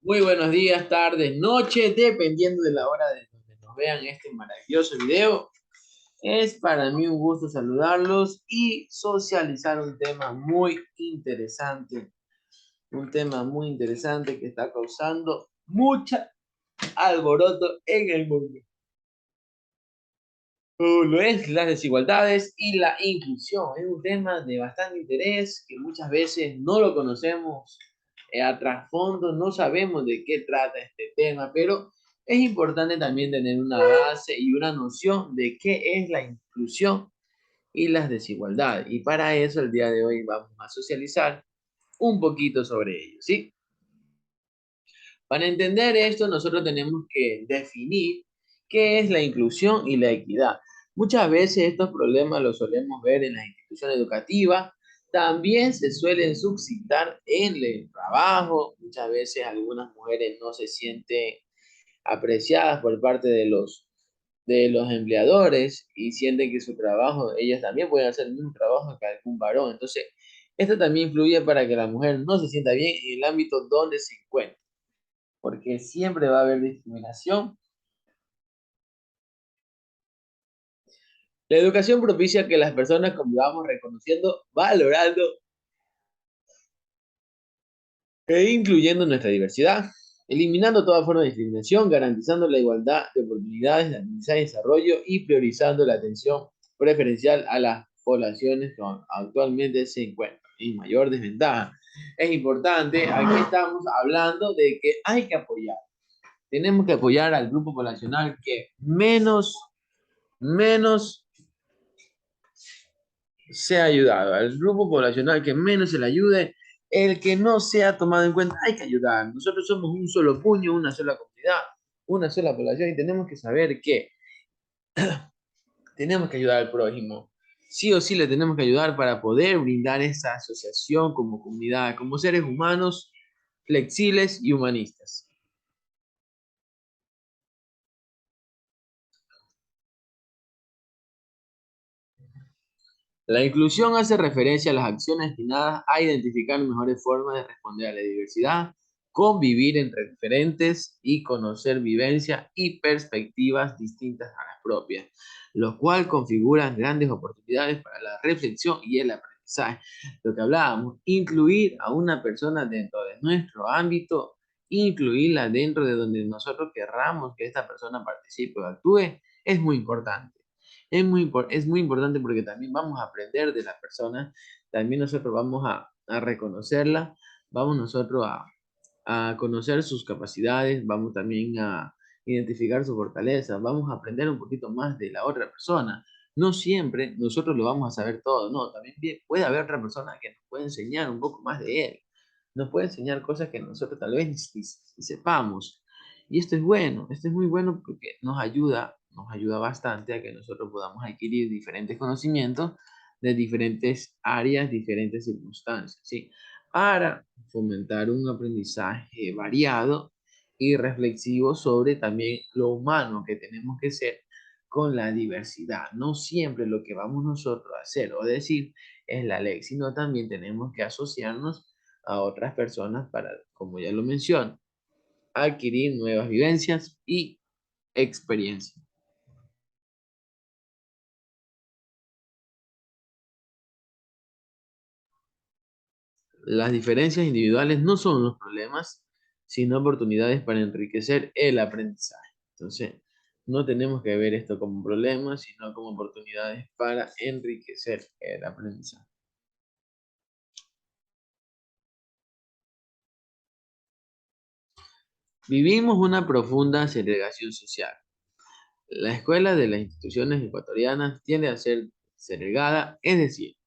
Muy buenos días, tardes, noches, dependiendo de la hora de donde nos vean este maravilloso video. Es para mí un gusto saludarlos y socializar un tema muy interesante que está causando mucha alboroto en el mundo. Lo es las desigualdades y la inclusión. Es un tema de bastante interés que muchas veces no lo conocemos a trasfondo, no sabemos de qué trata este tema, pero es importante también tener una base y una noción de qué es la inclusión y las desigualdades. Y para eso el día de hoy vamos a socializar un poquito sobre ello, ¿sí? Para entender esto, nosotros tenemos que definir qué es la inclusión y la equidad. Muchas veces estos problemas los solemos ver en las instituciones educativas, también se suelen suscitar en el trabajo. Muchas veces algunas mujeres no se sienten apreciadas por parte de los empleadores y sienten que su trabajo, ellas también pueden hacer el mismo trabajo que algún varón. Entonces, esto también influye para que la mujer no se sienta bien en el ámbito donde se encuentra, porque siempre va a haber discriminación. La educación propicia que las personas convivamos reconociendo, valorando e incluyendo nuestra diversidad, eliminando toda forma de discriminación, garantizando la igualdad de oportunidades de aprendizaje y desarrollo y priorizando la atención preferencial a las poblaciones que actualmente se encuentran en mayor desventaja. Es importante, aquí estamos hablando de que hay que apoyar. Tenemos que apoyar al grupo poblacional que menos sea ayudado, al grupo poblacional que menos se le ayude, el que no sea tomado en cuenta, hay que ayudar. Nosotros somos un solo puño, una sola comunidad, una sola población y tenemos que saber que tenemos que ayudar al prójimo. Sí o sí le tenemos que ayudar para poder brindar esa asociación como comunidad, como seres humanos flexibles y humanistas. La inclusión hace referencia a las acciones destinadas a identificar mejores formas de responder a la diversidad, convivir entre diferentes y conocer vivencias y perspectivas distintas a las propias, lo cual configura grandes oportunidades para la reflexión y el aprendizaje. Lo que hablábamos, incluir a una persona dentro de nuestro ámbito, incluirla dentro de donde nosotros querramos que esta persona participe o actúe, es muy importante. Es muy importante porque también vamos a aprender de las personas, también nosotros vamos a reconocerla, vamos nosotros a conocer sus capacidades, vamos también a identificar sus fortalezas, vamos a aprender un poquito más de la otra persona. No siempre nosotros lo vamos a saber todo, no, también puede haber otra persona que nos puede enseñar un poco más de él, nos puede enseñar cosas que nosotros tal vez ni sepamos. Y esto es bueno, esto es muy bueno porque nos ayuda bastante a que nosotros podamos adquirir diferentes conocimientos de diferentes áreas, diferentes circunstancias, ¿sí? Para fomentar un aprendizaje variado y reflexivo sobre también lo humano que tenemos que ser con la diversidad. No siempre lo que vamos nosotros a hacer o decir es la ley, sino también tenemos que asociarnos a otras personas para, como ya lo menciono, adquirir nuevas vivencias y experiencias. Las diferencias individuales no son los problemas, sino oportunidades para enriquecer el aprendizaje. Entonces, no tenemos que ver esto como un problema, sino como oportunidades para enriquecer el aprendizaje. Vivimos una profunda segregación social. La escuela de las instituciones ecuatorianas tiende a ser segregada, es decir,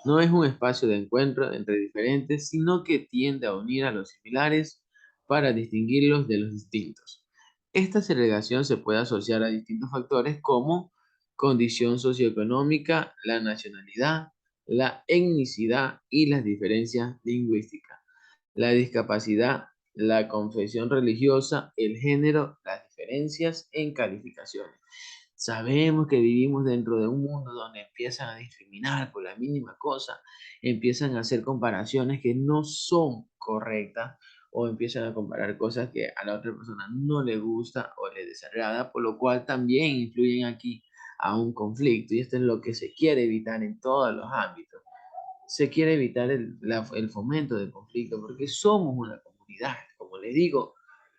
no es un espacio de encuentro entre diferentes, sino que tiende a unir a los similares para distinguirlos de los distintos. Esta segregación se puede asociar a distintos factores como condición socioeconómica, la nacionalidad, la etnicidad y las diferencias lingüísticas, la discapacidad, la confesión religiosa, el género, las diferencias en calificaciones. Sabemos que vivimos dentro de un mundo donde empiezan a discriminar por la mínima cosa, empiezan a hacer comparaciones que no son correctas, o empiezan a comparar cosas que a la otra persona no le gusta o le desagrada, por lo cual también influyen aquí a un conflicto. Y esto es lo que se quiere evitar en todos los ámbitos. Se quiere evitar el fomento del conflicto porque somos una comunidad. Como les digo,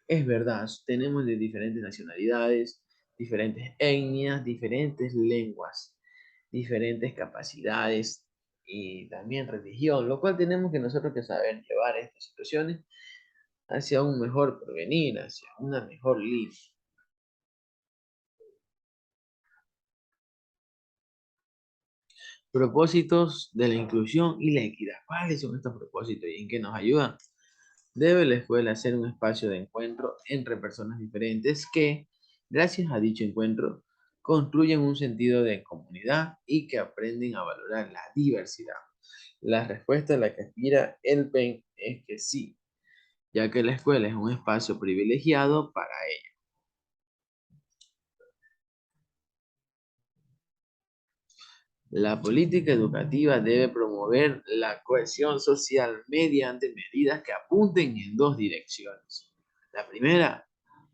es verdad, tenemos de diferentes nacionalidades, diferentes etnias, diferentes lenguas, diferentes capacidades y también religión, lo cual tenemos que nosotros que saber llevar estas situaciones hacia un mejor porvenir, hacia una mejor línea. Propósitos de la inclusión y la equidad. ¿Cuáles son estos propósitos y en qué nos ayudan? Debe la escuela ser un espacio de encuentro entre personas diferentes que, gracias a dicho encuentro, construyen un sentido de comunidad y que aprenden a valorar la diversidad. La respuesta a la que aspira el PEN es que sí, ya que la escuela es un espacio privilegiado para ello. La política educativa debe promover la cohesión social mediante medidas que apunten en dos direcciones. La primera,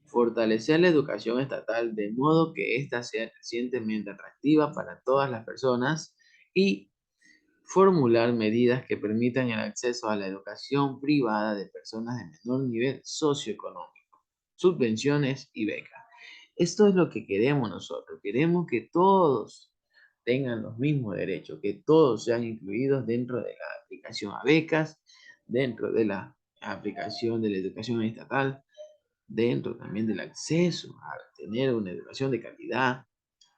fortalecer la educación estatal de modo que ésta sea crecientemente atractiva para todas las personas y formular medidas que permitan el acceso a la educación privada de personas de menor nivel socioeconómico, subvenciones y becas. Esto es lo que queremos nosotros. Queremos que todos tengan los mismos derechos, que todos sean incluidos dentro de la aplicación a becas, dentro de la aplicación de la educación estatal, dentro también del acceso a tener una educación de calidad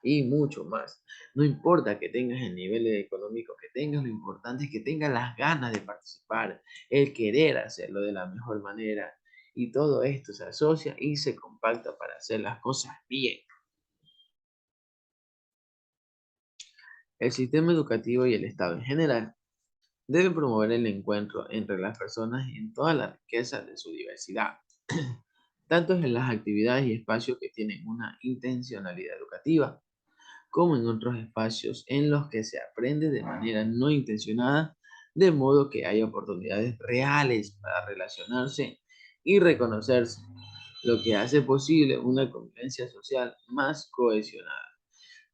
y mucho más. No importa que tengas el nivel económico que tengas, lo importante es que tengas las ganas de participar, el querer hacerlo de la mejor manera. Y todo esto se asocia y se compacta para hacer las cosas bien. El sistema educativo y el Estado en general deben promover el encuentro entre las personas en toda la riqueza de su diversidad, tanto en las actividades y espacios que tienen una intencionalidad educativa, como en otros espacios en los que se aprende de manera no intencionada, de modo que haya oportunidades reales para relacionarse y reconocerse, lo que hace posible una convivencia social más cohesionada.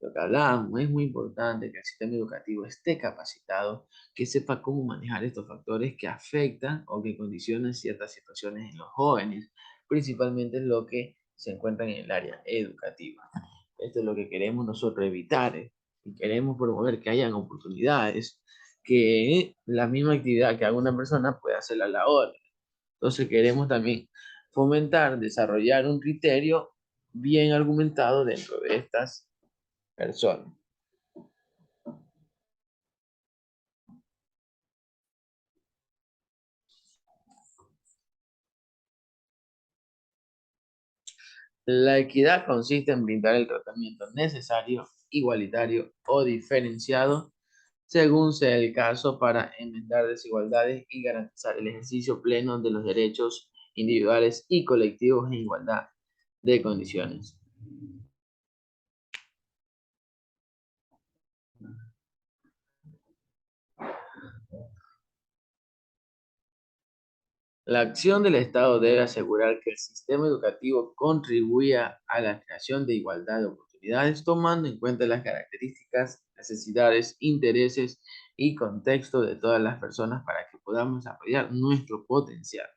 Lo que hablábamos, es muy importante que el sistema educativo esté capacitado, que sepa cómo manejar estos factores que afectan o que condicionan ciertas situaciones en los jóvenes, principalmente lo que se encuentran en el área educativa. Esto es lo que queremos nosotros evitar, y queremos promover que hayan oportunidades, que la misma actividad que haga una persona pueda hacerla a la otra. Entonces queremos también fomentar, desarrollar un criterio bien argumentado dentro de estas personas. La equidad consiste en brindar el tratamiento necesario, igualitario o diferenciado, según sea el caso, para enmendar desigualdades y garantizar el ejercicio pleno de los derechos individuales y colectivos en igualdad de condiciones. La acción del Estado debe asegurar que el sistema educativo contribuya a la creación de igualdad de oportunidades, tomando en cuenta las características, necesidades, intereses y contexto de todas las personas para que podamos apoyar nuestro potencial.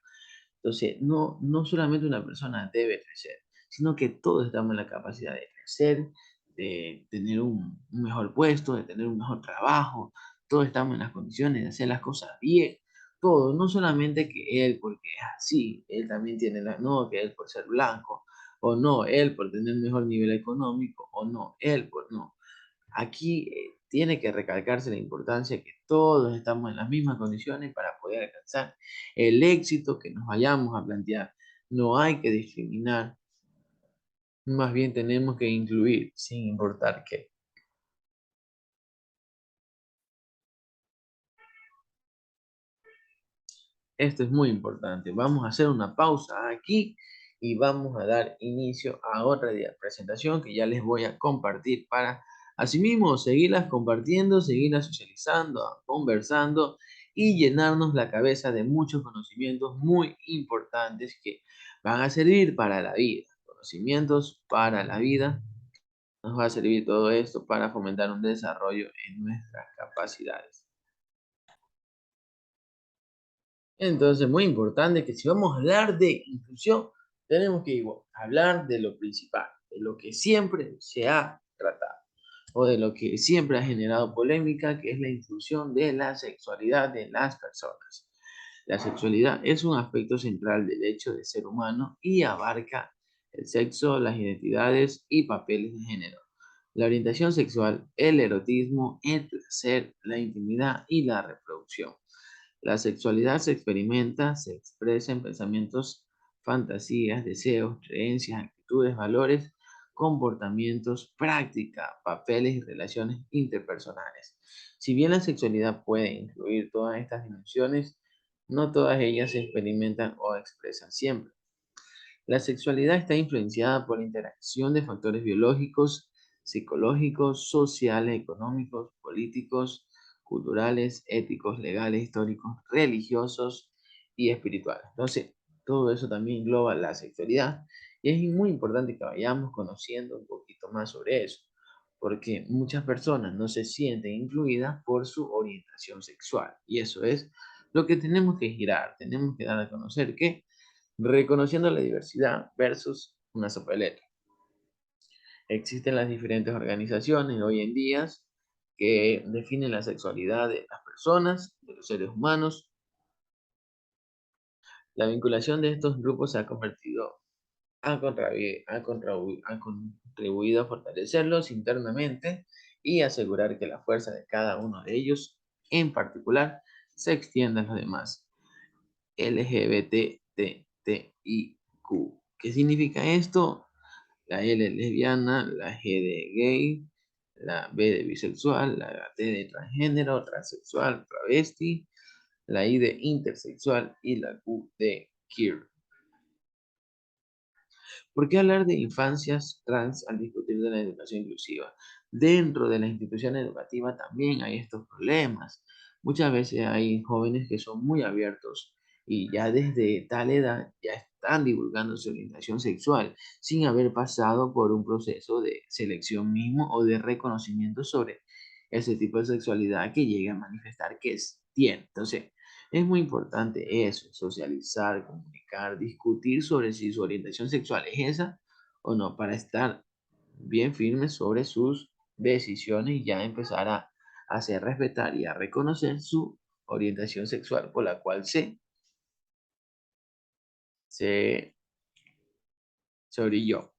Entonces, no solamente una persona debe crecer, sino que todos estamos en la capacidad de crecer, de tener un mejor puesto, de tener un mejor trabajo. Todos estamos en las condiciones de hacer las cosas bien. Todo, no solamente que él porque es así, él también tiene no, que él por ser blanco, o no, él por tener mejor nivel económico, o no, él por no. Aquí tiene que recalcarse la importancia que todos estamos en las mismas condiciones para poder alcanzar el éxito que nos vayamos a plantear. No hay que discriminar, más bien tenemos que incluir sin importar qué. Esto es muy importante. Vamos a hacer una pausa aquí y vamos a dar inicio a otra presentación que ya les voy a compartir para asimismo seguirlas compartiendo, seguirlas socializando, conversando y llenarnos la cabeza de muchos conocimientos muy importantes que van a servir para la vida. Conocimientos para la vida. Nos va a servir todo esto para fomentar un desarrollo en nuestras capacidades. Entonces, muy importante que si vamos a hablar de inclusión, tenemos que igual, hablar de lo principal, de lo que siempre se ha tratado, o de lo que siempre ha generado polémica, que es la inclusión de la sexualidad de las personas. La sexualidad es un aspecto central del hecho de ser humano y abarca el sexo, las identidades y papeles de género, la orientación sexual, el erotismo, el placer, la intimidad y la reproducción. La sexualidad se experimenta, se expresa en pensamientos, fantasías, deseos, creencias, actitudes, valores, comportamientos, práctica, papeles y relaciones interpersonales. Si bien la sexualidad puede incluir todas estas dimensiones, no todas ellas se experimentan o expresan siempre. La sexualidad está influenciada por la interacción de factores biológicos, psicológicos, sociales, económicos, políticos, culturales, éticos, legales, históricos, religiosos y espirituales. Entonces, todo eso también engloba la sexualidad y es muy importante que vayamos conociendo un poquito más sobre eso, porque muchas personas no se sienten incluidas por su orientación sexual y eso es lo que tenemos que girar, tenemos que dar a conocer que reconociendo la diversidad versus una sopa de letras. Existen las diferentes organizaciones hoy en día que definen la sexualidad de las personas, de los seres humanos. La vinculación de estos grupos se ha convertido, ha contribuido a fortalecerlos internamente y asegurar que la fuerza de cada uno de ellos, en particular, se extienda a los demás. LGBTTIQ. ¿Qué significa esto? La L de lesbiana, la G de gay, la B de bisexual, la T de transgénero, transexual, travesti, la I de intersexual y la Q de queer. ¿Por qué hablar de infancias trans al discutir de la educación inclusiva? Dentro de las instituciones educativas también hay estos problemas. Muchas veces hay jóvenes que son muy abiertos y ya desde tal edad ya están divulgando su orientación sexual sin haber pasado por un proceso de selección mismo o de reconocimiento sobre ese tipo de sexualidad que llegue a manifestar que tiene. Entonces, es muy importante eso, socializar, comunicar, discutir sobre si su orientación sexual es esa o no, para estar bien firmes sobre sus decisiones y ya empezar a hacer respetar y a reconocer su orientación sexual por la cual se, se orilló.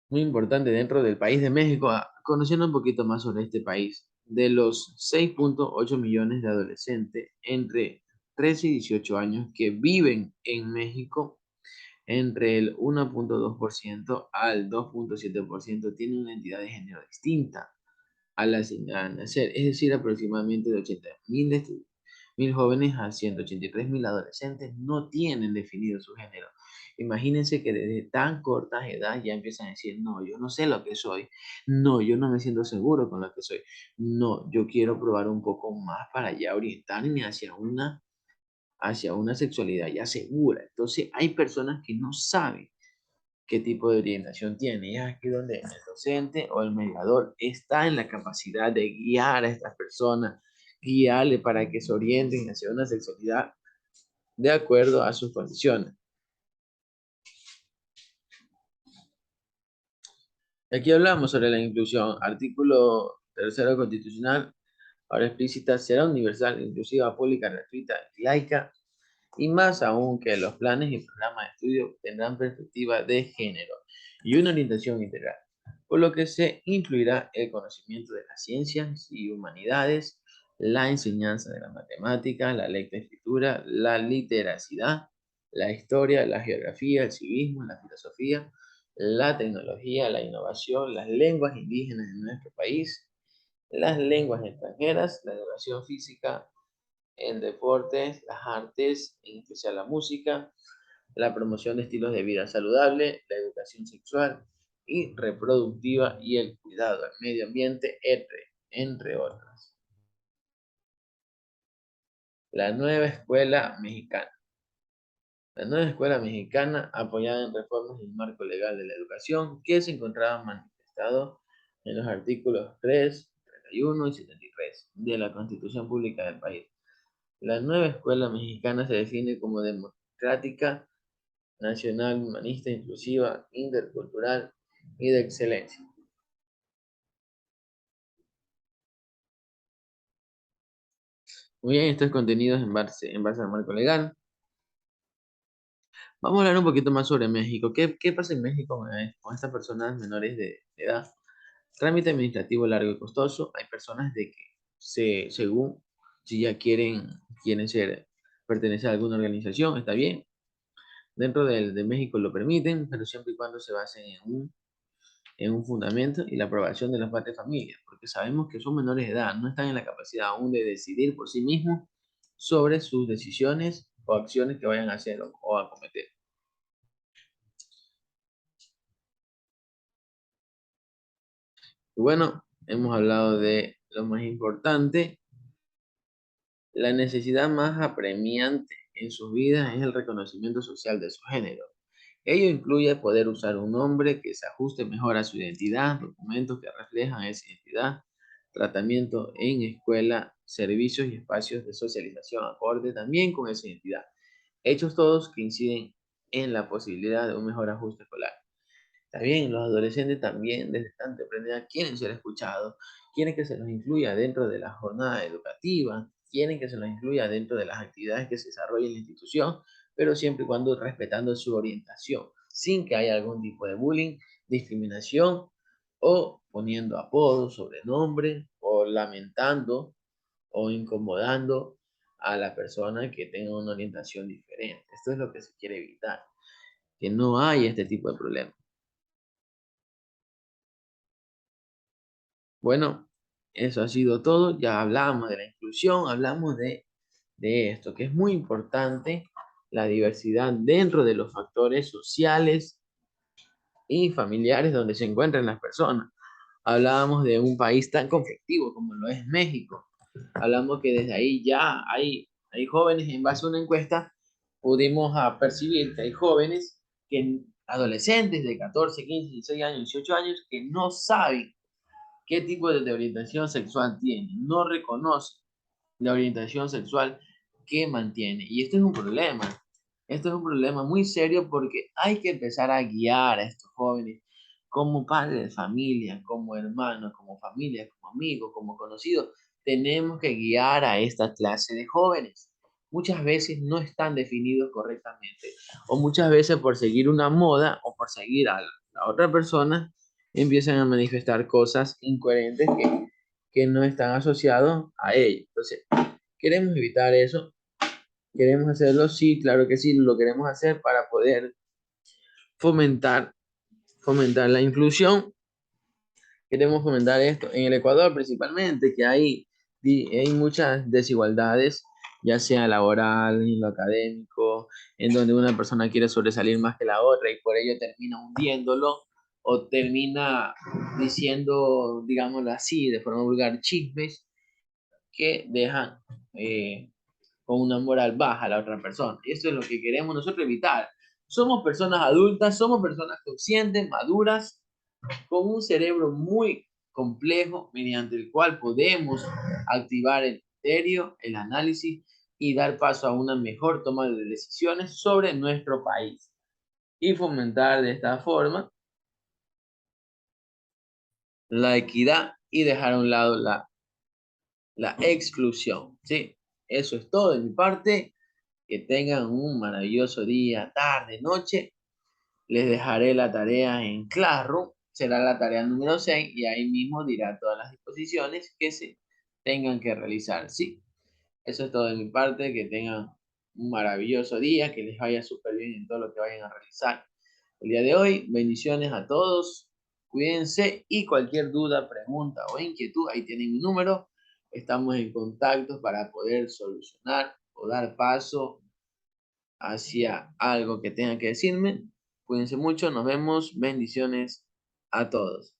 Muy importante dentro del país de México, conociendo un poquito más sobre este país. De los 6.8 millones de adolescentes entre 13 y 18 años que viven en México, entre el 1.2% al 2.7% tiene una identidad de género distinta a la asignada al nacer, es decir, aproximadamente de 80.000 jóvenes a 183.000 adolescentes no tienen definido su género. Imagínense que desde tan corta edad ya empiezan a decir, no, yo no sé lo que soy, no, yo no me siento seguro con lo que soy, no, yo quiero probar un poco más para ya orientarme hacia una sexualidad ya segura. Entonces hay personas que no saben qué tipo de orientación tiene. Y es aquí donde el docente o el mediador está en la capacidad de guiar a estas personas, guiarle para que se orienten hacia una sexualidad de acuerdo a sus condiciones. Aquí hablamos sobre la inclusión. Artículo tercero constitucional. Ahora explícita, será universal, inclusiva, pública, gratuita y laica, y más aún que los planes y programas de estudio tendrán perspectiva de género y una orientación integral, por lo que se incluirá el conocimiento de las ciencias y humanidades, la enseñanza de la matemática, la lectoescritura, la literacidad, la historia, la geografía, el civismo, la filosofía, la tecnología, la innovación, las lenguas indígenas de nuestro país, las lenguas extranjeras, la educación física, en deportes, las artes, en especial la música, la promoción de estilos de vida saludable, la educación sexual y reproductiva y el cuidado al medio ambiente, entre otras. La nueva escuela mexicana. La nueva escuela mexicana, apoyada en reformas del marco legal de la educación, que se encontraba manifestado en los artículos 3, 31 y 73 de la Constitución Pública del país. La nueva escuela mexicana se define como democrática, nacional, humanista, inclusiva, intercultural y de excelencia. Muy bien, estos contenidos en base al marco legal. Vamos a hablar un poquito más sobre México. ¿Qué pasa en México con estas personas menores de edad? Trámite administrativo largo y costoso. Hay personas de que según si ya quieren pertenecer a alguna organización, está bien. Dentro de México lo permiten, pero siempre y cuando se basen en un fundamento y la aprobación de las partes de familia, porque sabemos que son menores de edad, no están en la capacidad aún de decidir por sí mismos sobre sus decisiones o acciones que vayan a hacer o a cometer. Y bueno, hemos hablado de lo más importante. La necesidad más apremiante en sus vidas es el reconocimiento social de su género. Ello incluye poder usar un nombre que se ajuste mejor a su identidad, documentos que reflejan esa identidad, tratamiento en escuela, servicios y espacios de socialización acorde también con esa identidad. Hechos todos que inciden en la posibilidad de un mejor ajuste escolar. También los adolescentes también desde tan temprana edad quieren ser escuchados, quieren que se los incluya dentro de la jornada educativa, quieren que se los incluya dentro de las actividades que se desarrollan en la institución, pero siempre y cuando respetando su orientación, sin que haya algún tipo de bullying, discriminación o poniendo apodos, sobrenombres o lamentando o incomodando a la persona que tenga una orientación diferente. Esto es lo que se quiere evitar, que no haya este tipo de problemas. Bueno, eso ha sido todo. Ya hablamos de la inclusión, hablamos de esto, que es muy importante, la diversidad dentro de los factores sociales y familiares donde se encuentran las personas. Hablábamos de un país tan conflictivo como lo es México. Hablamos que desde ahí ya hay jóvenes, en base a una encuesta, pudimos percibir que hay jóvenes, adolescentes de 14, 15, 16 años, 18 años, que no saben qué tipo de orientación sexual tiene, no reconoce la orientación sexual que mantiene. Y esto es un problema. Esto es un problema muy serio porque hay que empezar a guiar a estos jóvenes como padres de familia, como hermanos, como familia, como amigos, como conocidos. Tenemos que guiar a esta clase de jóvenes. Muchas veces no están definidos correctamente o muchas veces por seguir una moda o por seguir a la otra persona empiezan a manifestar cosas incoherentes que no están asociados a ellos. Entonces, queremos evitar eso. ¿Queremos hacerlo? Sí, claro que sí, lo queremos hacer para poder fomentar, fomentar la inclusión. Queremos fomentar esto en el Ecuador principalmente, que hay muchas desigualdades, ya sea laboral, en lo académico, en donde una persona quiere sobresalir más que la otra y por ello termina hundiéndolo o termina diciendo, digámoslo así, de forma vulgar, chismes que dejan con una moral baja a la otra persona. Y eso es lo que queremos nosotros evitar. Somos personas adultas, somos personas conscientes, maduras, con un cerebro muy complejo mediante el cual podemos activar el criterio, el análisis y dar paso a una mejor toma de decisiones sobre nuestro país y fomentar de esta forma la equidad y dejar a un lado la exclusión. ¿Sí? Eso es todo de mi parte. Que tengan un maravilloso día, tarde, noche. Les dejaré la tarea en Classroom. Será la tarea número 6 y ahí mismo dirá todas las disposiciones que se tengan que realizar. Sí, eso es todo de mi parte. Que tengan un maravilloso día, que les vaya súper bien en todo lo que vayan a realizar el día de hoy. Bendiciones a todos. Cuídense y cualquier duda, pregunta o inquietud, ahí tienen mi número. estamos en contacto para poder solucionar o dar paso hacia algo que tenga que decirme. Cuídense mucho, nos vemos, bendiciones a todos.